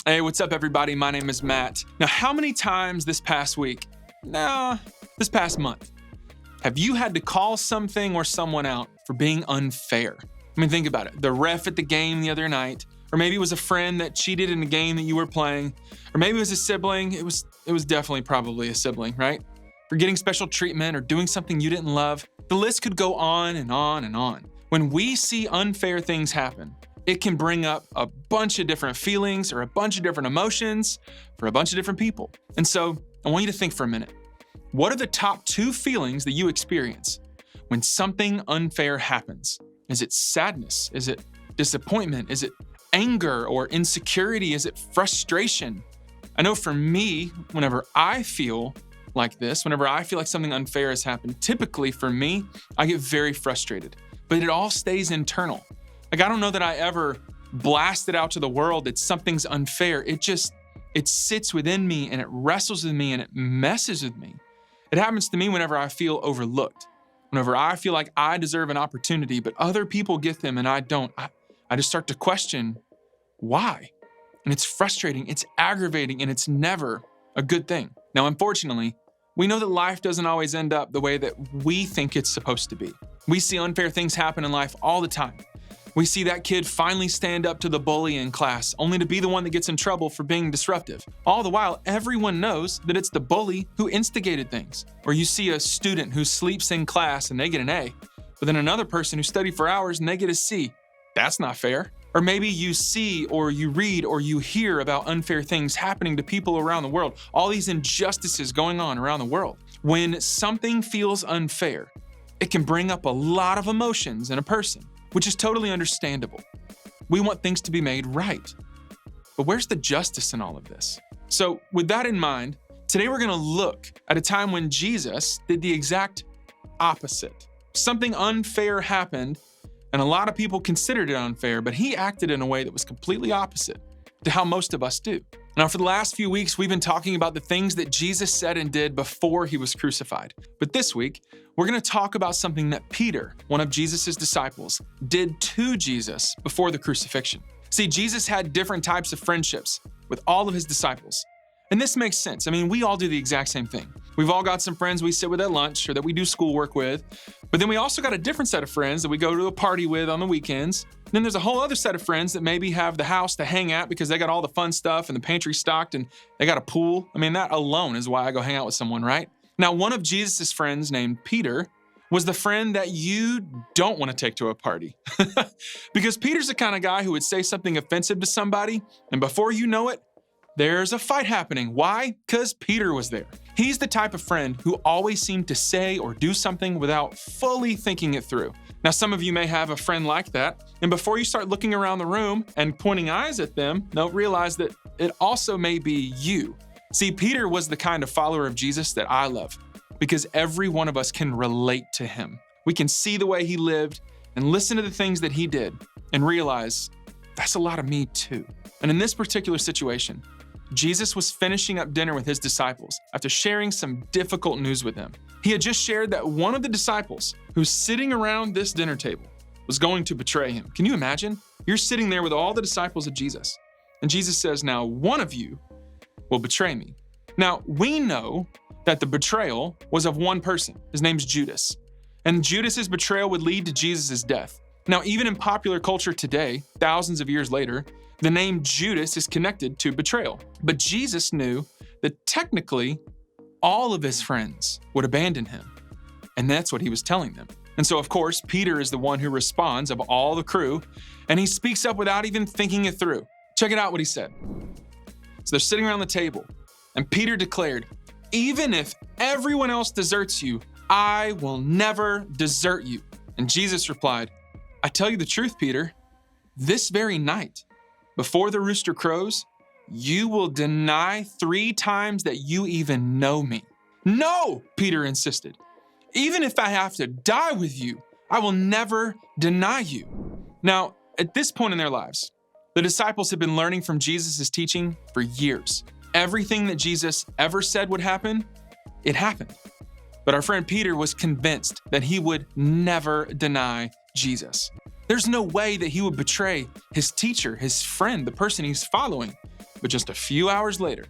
Hey, what's up, everybody? My name is Matt. Now, how many times this past month, have you had to call something or someone out for being unfair? I mean, think about it. The ref at the game the other night, or maybe it was a friend that cheated in a game that you were playing, or maybe it was a sibling. It was definitely probably a sibling, right? For getting special treatment or doing something you didn't love. The list could go on and on and on. When we see unfair things happen, it can bring up a bunch of different feelings or a bunch of different emotions for a bunch of different people. And so I want you to think for a minute. What are the top 2 feelings that you experience when something unfair happens? Is it sadness? Is it disappointment? Is it anger or insecurity? Is it frustration? I know for me, whenever I feel like this, whenever I feel like something unfair has happened, typically for me, I get very frustrated, but it all stays internal. Like, I don't know that I ever blast it out to the world that something's unfair. It sits within me and it wrestles with me and it messes with me. It happens to me whenever I feel overlooked, whenever I feel like I deserve an opportunity, but other people get them and I don't. I just start to question why. And it's frustrating, it's aggravating, and it's never a good thing. Now, unfortunately, we know that life doesn't always end up the way that we think it's supposed to be. We see unfair things happen in life all the time. We see that kid finally stand up to the bully in class, only to be the one that gets in trouble for being disruptive. All the while, everyone knows that it's the bully who instigated things. Or you see a student who sleeps in class and they get an A, but then another person who studied for hours and they get a C. That's not fair. Or maybe you see or you read or you hear about unfair things happening to people around the world, all these injustices going on around the world. When something feels unfair, it can bring up a lot of emotions in a person, which is totally understandable. We want things to be made right. But where's the justice in all of this? So with that in mind, today we're gonna look at a time when Jesus did the exact opposite. Something unfair happened, and a lot of people considered it unfair, but he acted in a way that was completely opposite to how most of us do. Now, for the last few weeks, we've been talking about the things that Jesus said and did before he was crucified. But this week, we're gonna talk about something that Peter, one of Jesus's disciples, did to Jesus before the crucifixion. See, Jesus had different types of friendships with all of his disciples. And this makes sense. I mean, we all do the exact same thing. We've all got some friends we sit with at lunch or that we do schoolwork with, but then we also got a different set of friends that we go to a party with on the weekends. And then there's a whole other set of friends that maybe have the house to hang at because they got all the fun stuff and the pantry stocked and they got a pool. I mean, that alone is why I go hang out with someone, right? Now, one of Jesus's friends named Peter was the friend that you don't want to take to a party. Because Peter's the kind of guy who would say something offensive to somebody, and before you know it, there's a fight happening. Why? Because Peter was there. He's the type of friend who always seemed to say or do something without fully thinking it through. Now, some of you may have a friend like that, and before you start looking around the room and pointing eyes at them, realize that it also may be you. See, Peter was the kind of follower of Jesus that I love, because every one of us can relate to him. We can see the way he lived and listen to the things that he did and realize that's a lot of me too. And in this particular situation, Jesus was finishing up dinner with his disciples after sharing some difficult news with them. He had just shared that one of the disciples who's sitting around this dinner table was going to betray him. Can you imagine? You're sitting there with all the disciples of Jesus, and Jesus says, now one of you will betray me. Now, we know that the betrayal was of one person. His name's Judas. And Judas's betrayal would lead to Jesus' death. Now, even in popular culture today, thousands of years later, the name Judas is connected to betrayal. But Jesus knew that technically all of his friends would abandon him. And that's what he was telling them. And so, of course, Peter is the one who responds of all the crew, and he speaks up without even thinking it through. Check it out what he said. So they're sitting around the table, and Peter declared, even if everyone else deserts you, I will never desert you. And Jesus replied, I tell you the truth, Peter, this very night, before the rooster crows, you will deny 3 times that you even know me. No, Peter insisted. Even if I have to die with you, I will never deny you. Now, at this point in their lives, the disciples had been learning from Jesus' teaching for years. Everything that Jesus ever said would happen, it happened. But our friend Peter was convinced that he would never deny Jesus. There's no way that he would betray his teacher, his friend, the person he's following. But just a few hours later,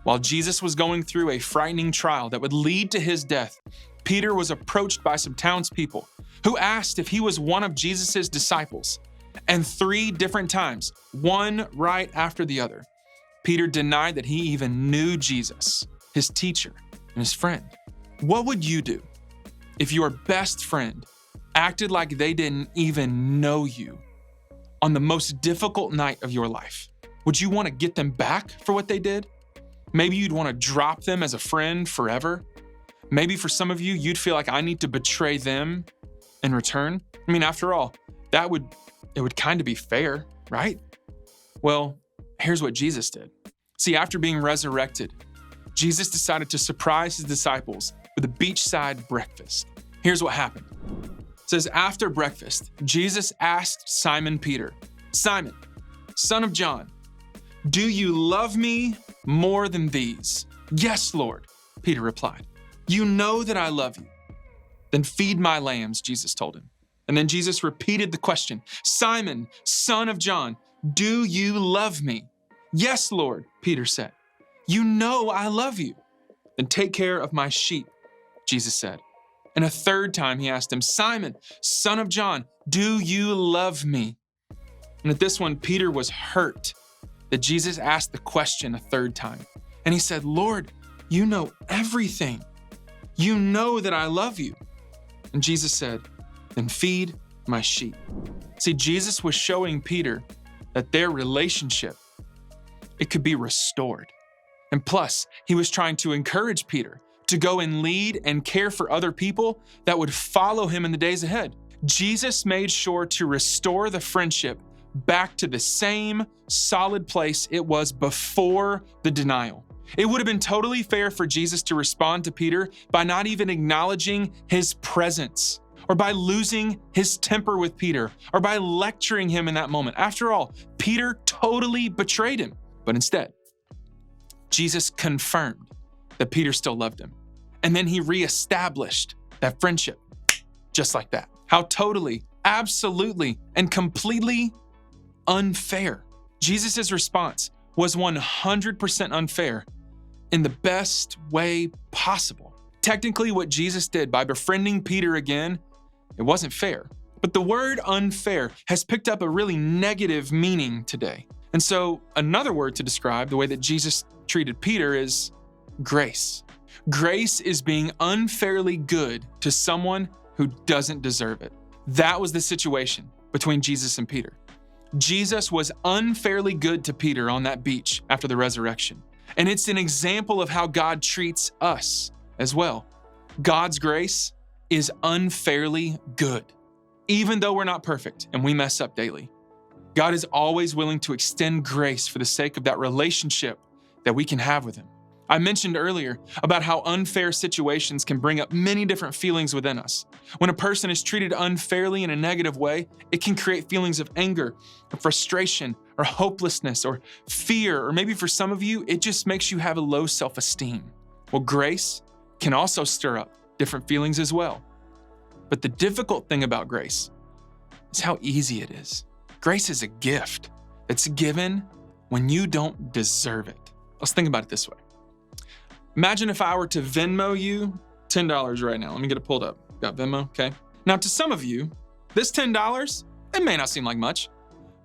while Jesus was going through a frightening trial that would lead to his death, Peter was approached by some townspeople who asked if he was one of Jesus' disciples. And 3 different times, one right after the other, Peter denied that he even knew Jesus, his teacher, and his friend. What would you do if your best friend acted like they didn't even know you on the most difficult night of your life? Would you want to get them back for what they did? Maybe you'd want to drop them as a friend forever. Maybe for some of you, you'd feel like I need to betray them in return. I mean, after all, it would kind of be fair, right? Well, here's what Jesus did. See, after being resurrected, Jesus decided to surprise his disciples with a beachside breakfast. Here's what happened. It says, after breakfast, Jesus asked Simon Peter, "Simon, son of John, do you love me more than these?" "Yes, Lord," Peter replied. "You know that I love you." "Then feed my lambs," Jesus told him. And then Jesus repeated the question, "Simon, son of John, do you love me?" "Yes, Lord," Peter said. "You know I love you." "Then take care of my sheep," Jesus said. And a third time he asked him, "Simon, son of John, do you love me?" And at this one, Peter was hurt that Jesus asked the question a third time. And he said, "Lord, you know everything. You know that I love you." And Jesus said, "Then feed my sheep." See, Jesus was showing Peter that their relationship, it could be restored. And plus, he was trying to encourage Peter to go and lead and care for other people that would follow him in the days ahead. Jesus made sure to restore the friendship back to the same solid place it was before the denial. It would have been totally fair for Jesus to respond to Peter by not even acknowledging his presence, or by losing his temper with Peter, or by lecturing him in that moment. After all, Peter totally betrayed him. But instead, Jesus confirmed that Peter still loved him. And then he reestablished that friendship just like that. How totally, absolutely, and completely unfair. Jesus' response was 100% unfair in the best way possible. Technically, what Jesus did by befriending Peter again, it wasn't fair. But the word unfair has picked up a really negative meaning today. And so another word to describe the way that Jesus treated Peter is grace. Grace is being unfairly good to someone who doesn't deserve it. That was the situation between Jesus and Peter. Jesus was unfairly good to Peter on that beach after the resurrection. And it's an example of how God treats us as well. God's grace is unfairly good. Even though we're not perfect and we mess up daily, God is always willing to extend grace for the sake of that relationship that we can have with him. I mentioned earlier about how unfair situations can bring up many different feelings within us. When a person is treated unfairly in a negative way, it can create feelings of anger, or frustration, or hopelessness, or fear, or maybe for some of you, it just makes you have a low self-esteem. Well, grace can also stir up different feelings as well. But the difficult thing about grace is how easy it is. Grace is a gift that's given when you don't deserve it. Let's think about it this way. Imagine if I were to Venmo you $10 right now. Let me get it pulled up. Got Venmo, okay? Now, to some of you, this $10, it may not seem like much,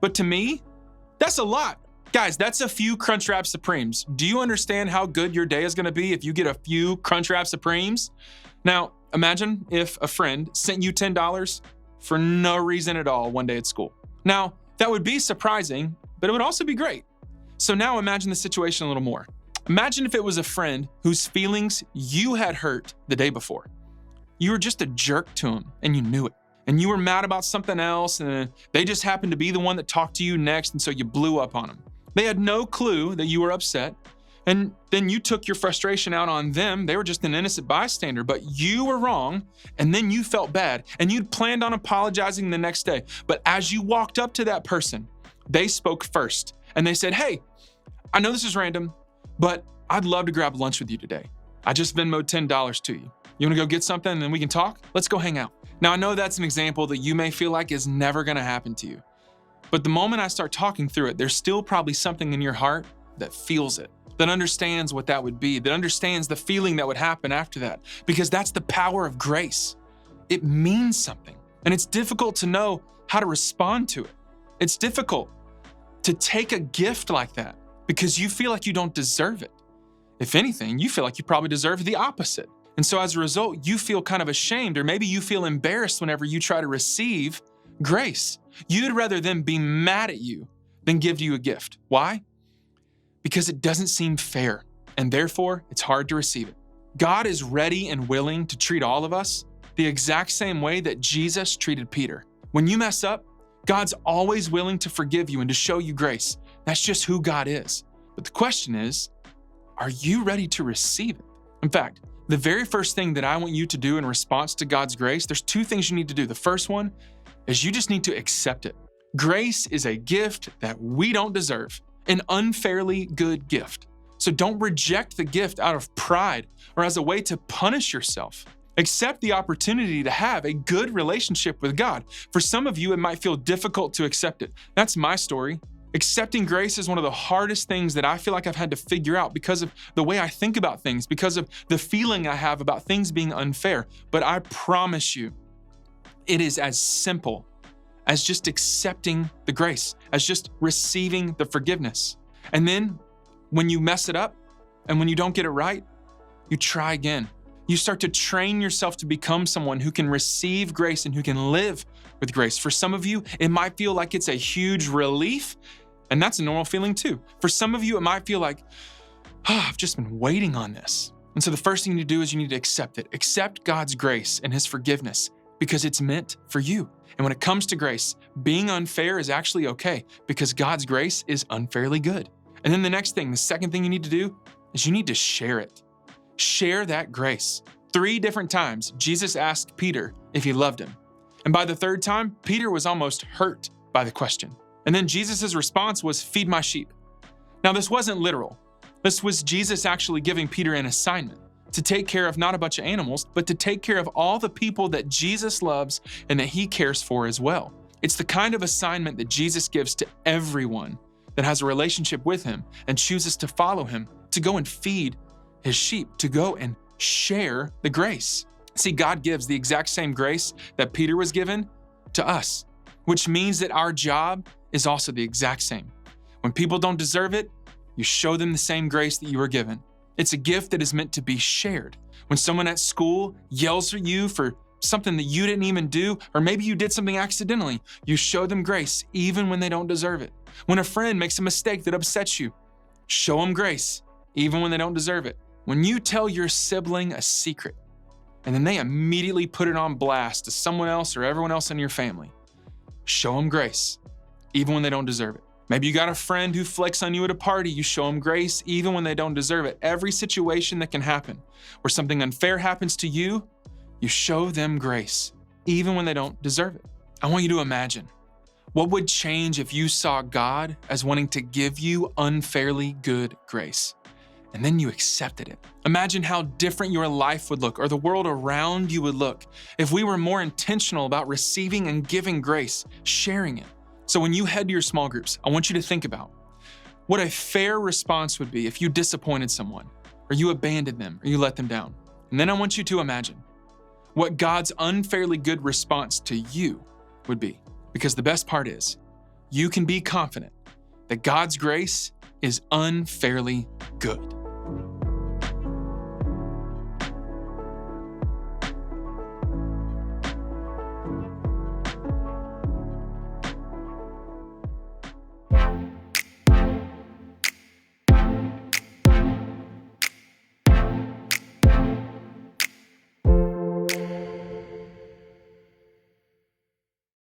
but to me, that's a lot. Guys, that's a few Crunchwrap Supremes. Do you understand how good your day is gonna be if you get a few Crunchwrap Supremes? Now, imagine if a friend sent you $10 for no reason at all one day at school. Now, that would be surprising, but it would also be great. So now imagine the situation a little more. Imagine if it was a friend whose feelings you had hurt the day before. You were just a jerk to him and you knew it. And you were mad about something else and they just happened to be the one that talked to you next, and so you blew up on them. They had no clue that you were upset, and then you took your frustration out on them. They were just an innocent bystander, but you were wrong, and then you felt bad, and you'd planned on apologizing the next day. But as you walked up to that person, they spoke first, and they said, "Hey, I know this is random, but I'd love to grab lunch with you today. I just Venmoed $10 to you. You wanna go get something and then we can talk? Let's go hang out." Now, I know that's an example that you may feel like is never gonna happen to you. But the moment I start talking through it, there's still probably something in your heart that feels it, that understands what that would be, that understands the feeling that would happen after that, because that's the power of grace. It means something, and it's difficult to know how to respond to it. It's difficult to take a gift like that because you feel like you don't deserve it. If anything, you feel like you probably deserve the opposite. And so as a result, you feel kind of ashamed, or maybe you feel embarrassed whenever you try to receive grace. You'd rather them be mad at you than give you a gift. Why? Because it doesn't seem fair, and therefore it's hard to receive it. God is ready and willing to treat all of us the exact same way that Jesus treated Peter. When you mess up, God's always willing to forgive you and to show you grace. That's just who God is. But the question is, are you ready to receive it? In fact, the very first thing that I want you to do in response to God's grace, there's two things you need to do. The first one is you just need to accept it. Grace is a gift that we don't deserve, an unfairly good gift. So don't reject the gift out of pride or as a way to punish yourself. Accept the opportunity to have a good relationship with God. For some of you, it might feel difficult to accept it. That's my story. Accepting grace is one of the hardest things that I feel like I've had to figure out because of the way I think about things, because of the feeling I have about things being unfair. But I promise you, it is as simple as just accepting the grace, as just receiving the forgiveness. And then when you mess it up and when you don't get it right, you try again. You start to train yourself to become someone who can receive grace and who can live with grace. For some of you, it might feel like it's a huge relief, and that's a normal feeling too. For some of you, it might feel like, I've just been waiting on this. And so the first thing you need to do is you need to accept it. Accept God's grace and His forgiveness because it's meant for you. And when it comes to grace, being unfair is actually okay because God's grace is unfairly good. And then the next thing, the second thing you need to do is you need to share it. Share that grace. 3 different times, Jesus asked Peter if he loved him. And by the third time, Peter was almost hurt by the question. And then Jesus' response was, feed my sheep. Now, this wasn't literal. This was Jesus actually giving Peter an assignment to take care of not a bunch of animals, but to take care of all the people that Jesus loves and that He cares for as well. It's the kind of assignment that Jesus gives to everyone that has a relationship with Him and chooses to follow Him, to go and feed His sheep, to go and share the grace. See, God gives the exact same grace that Peter was given to us, which means that our job is also the exact same. When people don't deserve it, you show them the same grace that you were given. It's a gift that is meant to be shared. When someone at school yells at you for something that you didn't even do, or maybe you did something accidentally, you show them grace even when they don't deserve it. When a friend makes a mistake that upsets you, show them grace even when they don't deserve it. When you tell your sibling a secret, and then they immediately put it on blast to someone else or everyone else in your family, show them grace, even when they don't deserve it. Maybe you got a friend who flex on you at a party, you show them grace, even when they don't deserve it. Every situation that can happen where something unfair happens to you, you show them grace, even when they don't deserve it. I want you to imagine, what would change if you saw God as wanting to give you unfairly good grace? And then you accepted it. Imagine how different your life would look, or the world around you would look, if we were more intentional about receiving and giving grace, sharing it. So when you head to your small groups, I want you to think about what a fair response would be if you disappointed someone, or you abandoned them, or you let them down. And then I want you to imagine what God's unfairly good response to you would be. Because the best part is, you can be confident that God's grace is unfairly good.